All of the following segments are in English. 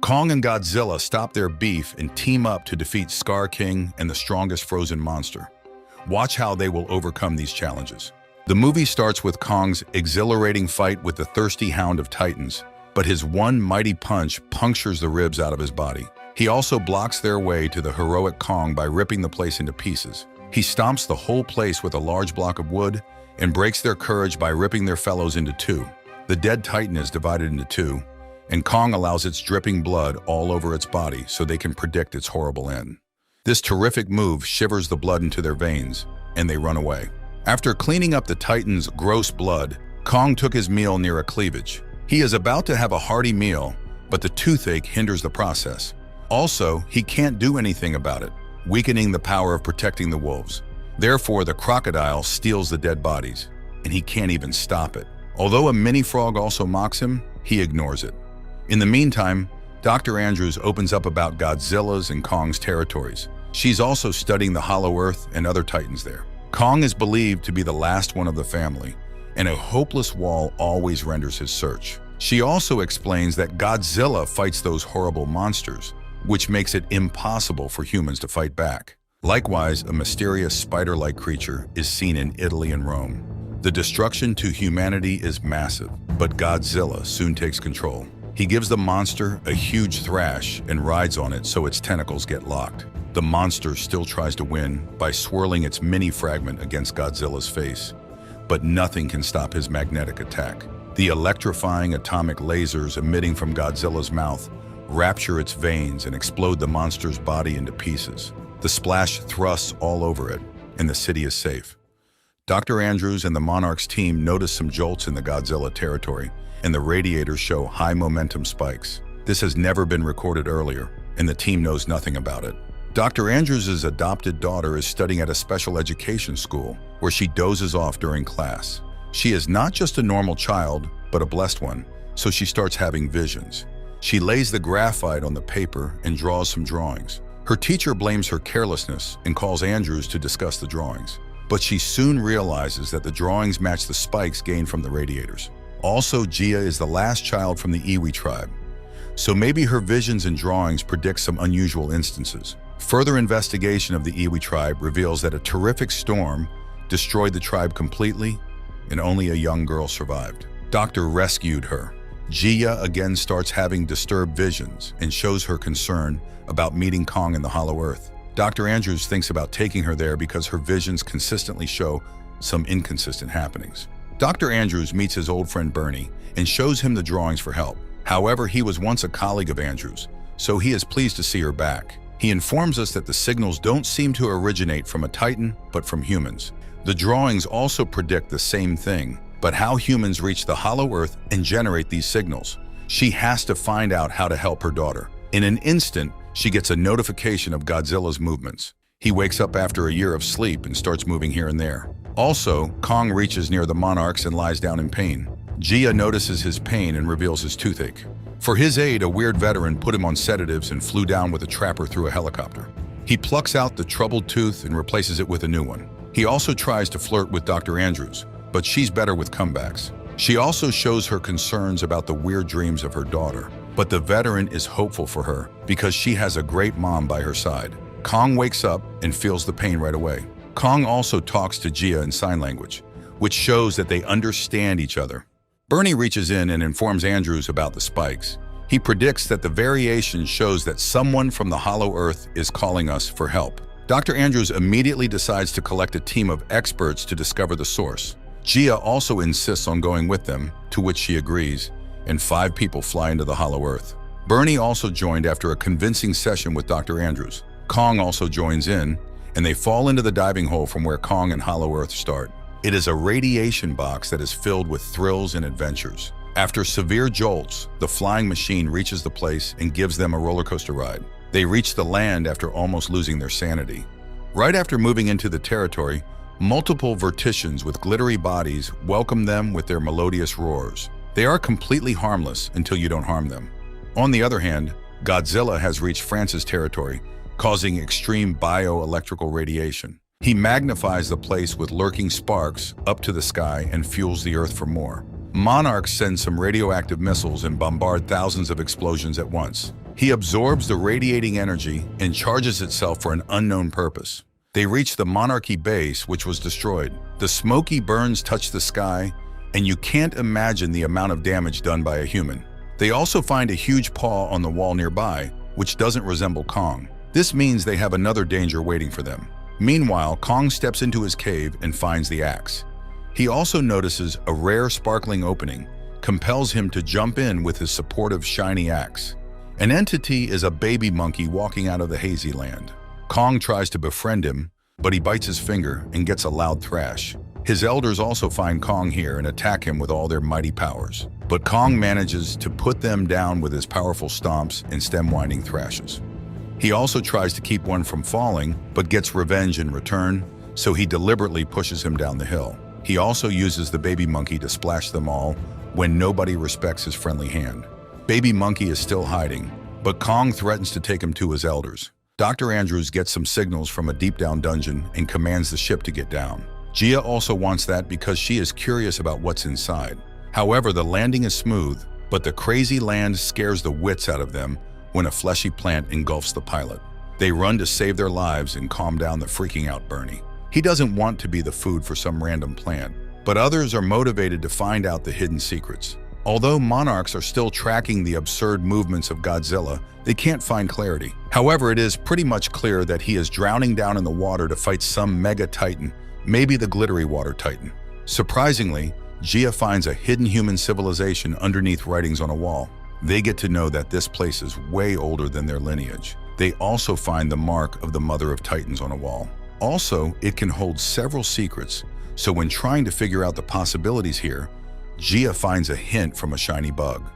Kong and Godzilla stop their beef and team up to defeat Scar King and the strongest frozen monster. Watch how they will overcome these challenges. The movie starts with Kong's exhilarating fight with the thirsty Hound of Titans, but his one mighty punch punctures the ribs out of his body. He also blocks their way to the heroic Kong by ripping the place into pieces. He stomps the whole place with a large block of wood and breaks their courage by ripping their fellows into two. The dead Titan is divided into two, and Kong allows its dripping blood all over its body so they can predict its horrible end. This terrific move shivers the blood into their veins, and they run away. After cleaning up the Titan's gross blood, Kong took his meal near a cleavage. He is about to have a hearty meal, but the toothache hinders the process. Also, he can't do anything about it, weakening the power of protecting the wolves. Therefore, the crocodile steals the dead bodies, and he can't even stop it. Although a mini frog also mocks him, he ignores it. In the meantime, Dr. Andrews opens up about Godzilla's and Kong's territories. She's also studying the Hollow Earth and other Titans there. Kong is believed to be the last one of the family, and a hopeless wall always renders his search. She also explains that Godzilla fights those horrible monsters, which makes it impossible for humans to fight back. Likewise, a mysterious spider-like creature is seen in Italy and Rome. The destruction to humanity is massive, but Godzilla soon takes control. He gives the monster a huge thrash and rides on it so its tentacles get locked. The monster still tries to win by swirling its mini fragment against Godzilla's face, but nothing can stop his magnetic attack. The electrifying atomic lasers emitting from Godzilla's mouth rapture its veins and explode the monster's body into pieces. The splash thrusts all over it, and the city is safe. Dr. Andrews and the Monarch's team notice some jolts in the Godzilla territory, and the radiators show high momentum spikes. This has never been recorded earlier, and the team knows nothing about it. Dr. Andrews' adopted daughter is studying at a special education school where she dozes off during class. She is not just a normal child, but a blessed one, so she starts having visions. She lays the graphite on the paper and draws some drawings. Her teacher blames her carelessness and calls Andrews to discuss the drawings, but she soon realizes that the drawings match the spikes gained from the radiators. Also, Gia is the last child from the Iwi tribe, so maybe her visions and drawings predict some unusual instances. Further investigation of the Iwi tribe reveals that a terrific storm destroyed the tribe completely, and only a young girl survived. Doctor rescued her. Gia again starts having disturbed visions and shows her concern about meeting Kong in the Hollow Earth. Dr. Andrews thinks about taking her there because her visions consistently show some inconsistent happenings. Dr. Andrews meets his old friend Bernie and shows him the drawings for help. However, he was once a colleague of Andrews, so he is pleased to see her back. He informs us that the signals don't seem to originate from a Titan, but from humans. The drawings also predict the same thing, but how humans reach the Hollow Earth and generate these signals. She has to find out how to help her daughter. In an instant, she gets a notification of Godzilla's movements. He wakes up after a year of sleep and starts moving here and there. Also, Kong reaches near the Monarchs and lies down in pain. Gia notices his pain and reveals his toothache. For his aid, a weird veteran put him on sedatives and flew down with a trapper through a helicopter. He plucks out the troubled tooth and replaces it with a new one. He also tries to flirt with Dr. Andrews, but she's better with comebacks. She also shows her concerns about the weird dreams of her daughter, but the veteran is hopeful for her because she has a great mom by her side. Kong wakes up and feels the pain right away. Kong also talks to Gia in sign language, which shows that they understand each other. Bernie reaches in and informs Andrews about the spikes. He predicts that the variation shows that someone from the Hollow Earth is calling us for help. Dr. Andrews immediately decides to collect a team of experts to discover the source. Gia also insists on going with them, to which she agrees, and 5 people fly into the Hollow Earth. Bernie also joined after a convincing session with Dr. Andrews. Kong also joins in, and they fall into the diving hole from where Kong and Hollow Earth start. It is a radiation box that is filled with thrills and adventures. After severe jolts, the flying machine reaches the place and gives them a roller coaster ride. They reach the land after almost losing their sanity. Right after moving into the territory, multiple verticians with glittery bodies welcome them with their melodious roars. They are completely harmless until you don't harm them. On the other hand, Godzilla has reached France's territory, causing extreme bioelectrical radiation. He magnifies the place with lurking sparks up to the sky and fuels the earth for more. Monarch sends some radioactive missiles and bombard thousands of explosions at once. He absorbs the radiating energy and charges itself for an unknown purpose. They reach the Monarchy base, which was destroyed. The smoky burns touch the sky, and you can't imagine the amount of damage done by a human. They also find a huge paw on the wall nearby, which doesn't resemble Kong. This means they have another danger waiting for them. Meanwhile, Kong steps into his cave and finds the axe. He also notices a rare sparkling opening, compels him to jump in with his supportive shiny axe. An entity is a baby monkey walking out of the hazy land. Kong tries to befriend him, but he bites his finger and gets a loud thrash. His elders also find Kong here and attack him with all their mighty powers. But Kong manages to put them down with his powerful stomps and stem-winding thrashes. He also tries to keep one from falling, but gets revenge in return, so he deliberately pushes him down the hill. He also uses the baby monkey to splash them all when nobody respects his friendly hand. Baby monkey is still hiding, but Kong threatens to take him to his elders. Dr. Andrews gets some signals from a deep-down dungeon and commands the ship to get down. Gia also wants that because she is curious about what's inside. However, the landing is smooth, but the crazy land scares the wits out of them when a fleshy plant engulfs the pilot. They run to save their lives and calm down the freaking out Bernie. He doesn't want to be the food for some random plant, but others are motivated to find out the hidden secrets. Although monarchs are still tracking the absurd movements of Godzilla, they can't find clarity. However, it is pretty much clear that he is drowning down in the water to fight some mega titan, maybe the glittery water titan. Surprisingly, Gia finds a hidden human civilization underneath writings on a wall. They get to know that this place is way older than their lineage. They also find the mark of the Mother of Titans on a wall. Also, it can hold several secrets, so when trying to figure out the possibilities here, Gia finds a hint from a shiny bug.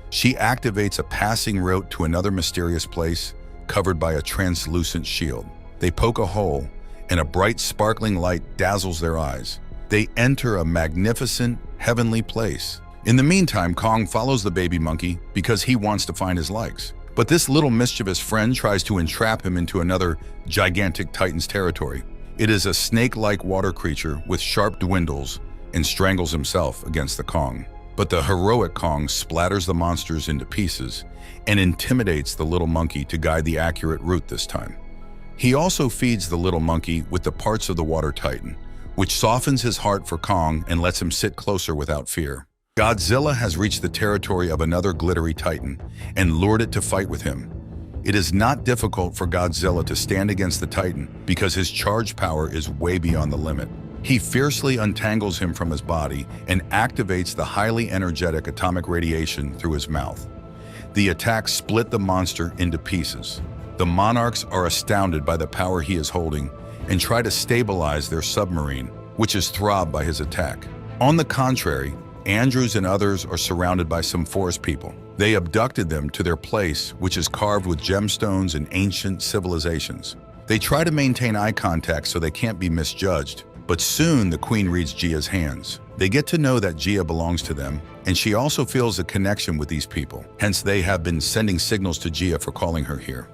She activates a passing route to another mysterious place covered by a translucent shield. They poke a hole, and a bright sparkling light dazzles their eyes. They enter a magnificent, heavenly place. In the meantime, Kong follows the baby monkey because he wants to find his likes. But this little mischievous friend tries to entrap him into another gigantic titan's territory. It is a snake-like water creature with sharp dwindles and strangles himself against the Kong. But the heroic Kong splatters the monsters into pieces and intimidates the little monkey to guide the accurate route this time. He also feeds the little monkey with the parts of the water titan, which softens his heart for Kong and lets him sit closer without fear. Godzilla has reached the territory of another glittery titan and lured it to fight with him. It is not difficult for Godzilla to stand against the titan because his charge power is way beyond the limit. He fiercely untangles him from his body and activates the highly energetic atomic radiation through his mouth. The attack split the monster into pieces. The monarchs are astounded by the power he is holding and try to stabilize their submarine, which is throbbed by his attack. On the contrary, Andrews and others are surrounded by some forest people. They abducted them to their place, which is carved with gemstones and ancient civilizations. They try to maintain eye contact so they can't be misjudged, but soon the queen reads Gia's hands. They get to know that Gia belongs to them, and she also feels a connection with these people. Hence, they have been sending signals to Gia for calling her here.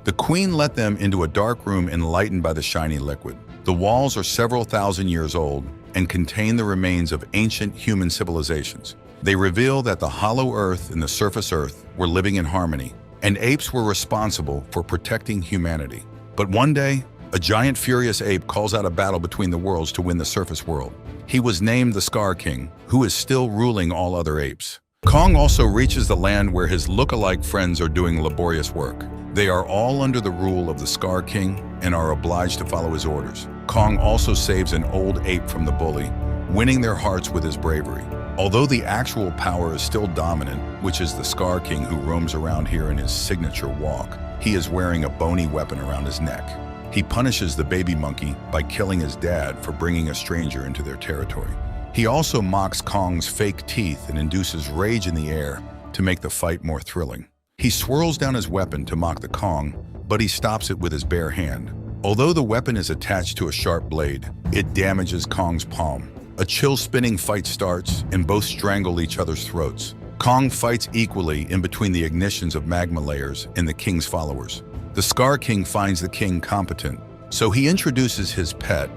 The queen let them into a dark room enlightened by the shiny liquid. The walls are several thousand years old and contain the remains of ancient human civilizations. They reveal that the hollow earth and the surface earth were living in harmony, and apes were responsible for protecting humanity. But one day, a giant furious ape calls out a battle between the worlds to win the surface world. He was named the Scar King, who is still ruling all other apes. Kong also reaches the land where his look-alike friends are doing laborious work. They are all under the rule of the Scar King and are obliged to follow his orders. Kong also saves an old ape from the bully, winning their hearts with his bravery. Although the actual power is still dominant, which is the Scar King who roams around here in his signature walk, he is wearing a bony weapon around his neck. He punishes the baby monkey by killing his dad for bringing a stranger into their territory. He also mocks Kong's fake teeth and induces rage in the air to make the fight more thrilling. He swirls down his weapon to mock the Kong, but he stops it with his bare hand. Although the weapon is attached to a sharp blade, it damages Kong's palm. A chill-spinning fight starts, and both strangle each other's throats. Kong fights equally in between the ignitions of magma layers and the king's followers. The Scar King finds the king competent, so he introduces his pet,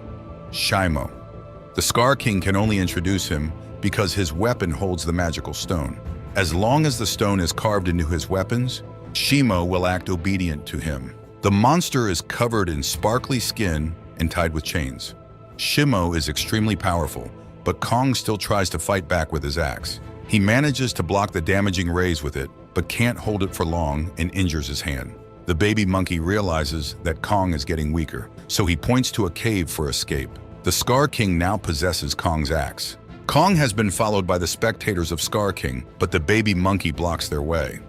Shimo. The Scar King can only introduce him because his weapon holds the magical stone. As long as the stone is carved into his weapons, Shimo will act obedient to him. The monster is covered in sparkly skin and tied with chains. Shimo is extremely powerful, but Kong still tries to fight back with his axe. He manages to block the damaging rays with it, but can't hold it for long and injures his hand. The baby monkey realizes that Kong is getting weaker, so he points to a cave for escape. The Scar King now possesses Kong's axe. Kong has been followed by the spectators of Scar King, but the baby monkey blocks their way.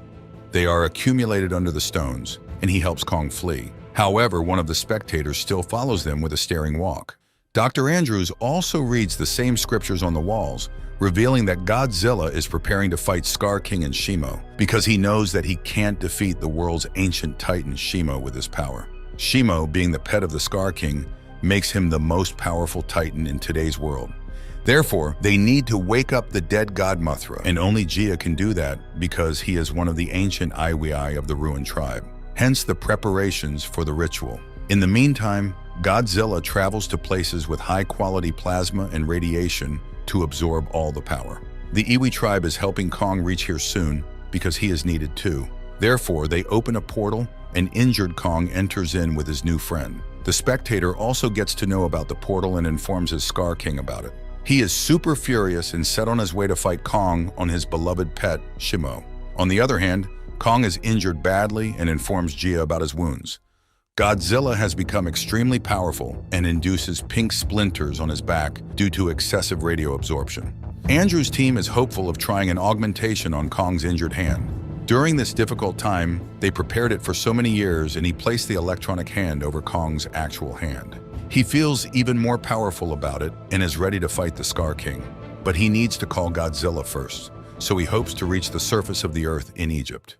They are accumulated under the stones, and he helps Kong flee. However, one of the spectators still follows them with a staring walk. Dr. Andrews also reads the same scriptures on the walls, revealing that Godzilla is preparing to fight Scar King and Shimo, because he knows that he can't defeat the world's ancient titan Shimo with his power. Shimo, being the pet of the Scar King, makes him the most powerful titan in today's world. Therefore, they need to wake up the dead god Mothra, and only Jia can do that because he is one of the ancient Iwai of the ruined tribe. Hence the preparations for the ritual. In the meantime, Godzilla travels to places with high-quality plasma and radiation to absorb all the power. The Iwi tribe is helping Kong reach here soon because he is needed too. Therefore, they open a portal and injured Kong enters in with his new friend. The spectator also gets to know about the portal and informs his Scar King about it. He is super furious and set on his way to fight Kong on his beloved pet, Shimo. On the other hand, Kong is injured badly and informs Jia about his wounds. Godzilla has become extremely powerful and induces pink splinters on his back due to excessive radio absorption. Andrew's team is hopeful of trying an augmentation on Kong's injured hand. During this difficult time, they prepared it for so many years and he placed the electronic hand over Kong's actual hand. He feels even more powerful about it and is ready to fight the Scar King. But he needs to call Godzilla first, so he hopes to reach the surface of the earth in Egypt.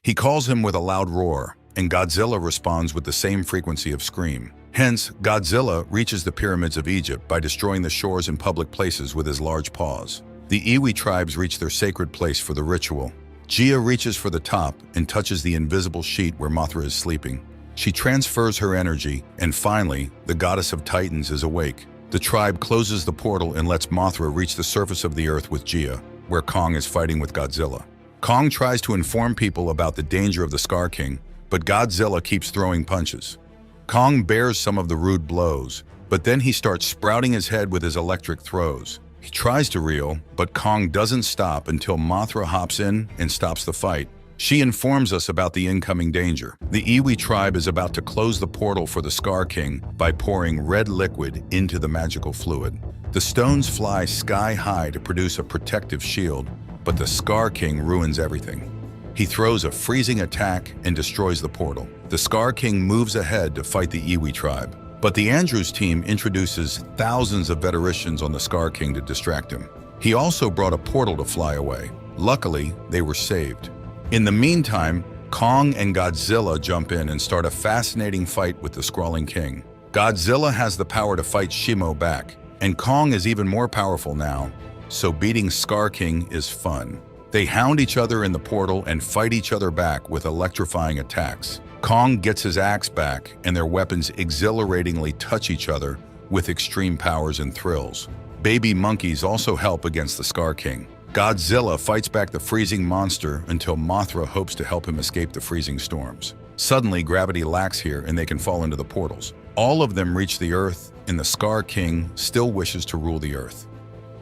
He calls him with a loud roar, and Godzilla responds with the same frequency of scream. Hence, Godzilla reaches the pyramids of Egypt by destroying the shores and public places with his large paws. The Iwi tribes reach their sacred place for the ritual. Jia reaches for the top and touches the invisible sheet where Mothra is sleeping. She transfers her energy, and finally, the goddess of Titans is awake. The tribe closes the portal and lets Mothra reach the surface of the earth with Jia, where Kong is fighting with Godzilla. Kong tries to inform people about the danger of the Scar King, but Godzilla keeps throwing punches. Kong bears some of the rude blows, but then he starts sprouting his head with his electric throws. He tries to reel, but Kong doesn't stop until Mothra hops in and stops the fight. She informs us about the incoming danger. The Iwi tribe is about to close the portal for the Scar King by pouring red liquid into the magical fluid. The stones fly sky high to produce a protective shield, but the Scar King ruins everything. He throws a freezing attack and destroys the portal. The Scar King moves ahead to fight the Iwi tribe, but the Andrews team introduces thousands of Vetericians on the Scar King to distract him. He also brought a portal to fly away. Luckily, they were saved. In the meantime, Kong and Godzilla jump in and start a fascinating fight with the Scrawling King. Godzilla has the power to fight Shimo back, and Kong is even more powerful now, so beating Scar King is fun. They hound each other in the portal and fight each other back with electrifying attacks. Kong gets his axe back, and their weapons exhilaratingly touch each other with extreme powers and thrills. Baby monkeys also help against the Scar King. Godzilla fights back the freezing monster until Mothra hopes to help him escape the freezing storms. Suddenly, gravity lacks here and they can fall into the portals. All of them reach the earth, and the Scar King still wishes to rule the earth.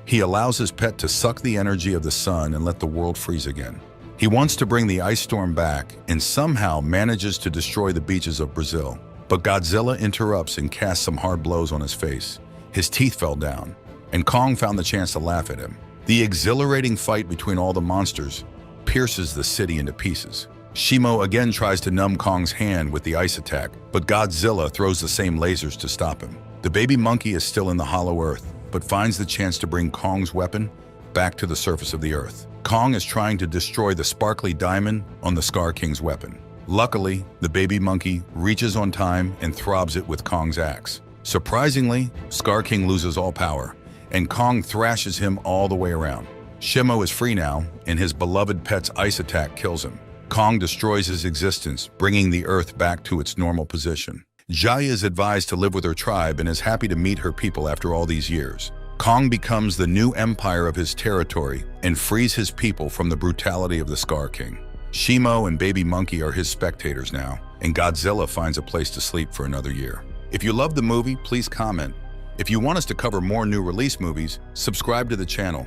He allows his pet to suck the energy of the sun and let the world freeze again. He wants to bring the ice storm back and somehow manages to destroy the beaches of Brazil. But Godzilla interrupts and casts some hard blows on his face. His teeth fell down, and Kong found the chance to laugh at him. The exhilarating fight between all the monsters pierces the city into pieces. Shimo again tries to numb Kong's hand with the ice attack, but Godzilla throws the same lasers to stop him. The baby monkey is still in the hollow earth, but finds the chance to bring Kong's weapon back to the surface of the earth. Kong is trying to destroy the sparkly diamond on the Scar King's weapon. Luckily, the baby monkey reaches on time and throbs it with Kong's axe. Surprisingly, Scar King loses all power, and Kong thrashes him all the way around. Shimo is free now, and his beloved pet's ice attack kills him. Kong destroys his existence, bringing the earth back to its normal position. Jaya is advised to live with her tribe and is happy to meet her people after all these years. Kong becomes the new empire of his territory and frees his people from the brutality of the Scar King. Shimo and Baby Monkey are his spectators now, and Godzilla finds a place to sleep for another year. If you love the movie, please comment. If you want us to cover more new release movies, subscribe to the channel.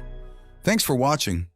Thanks for watching.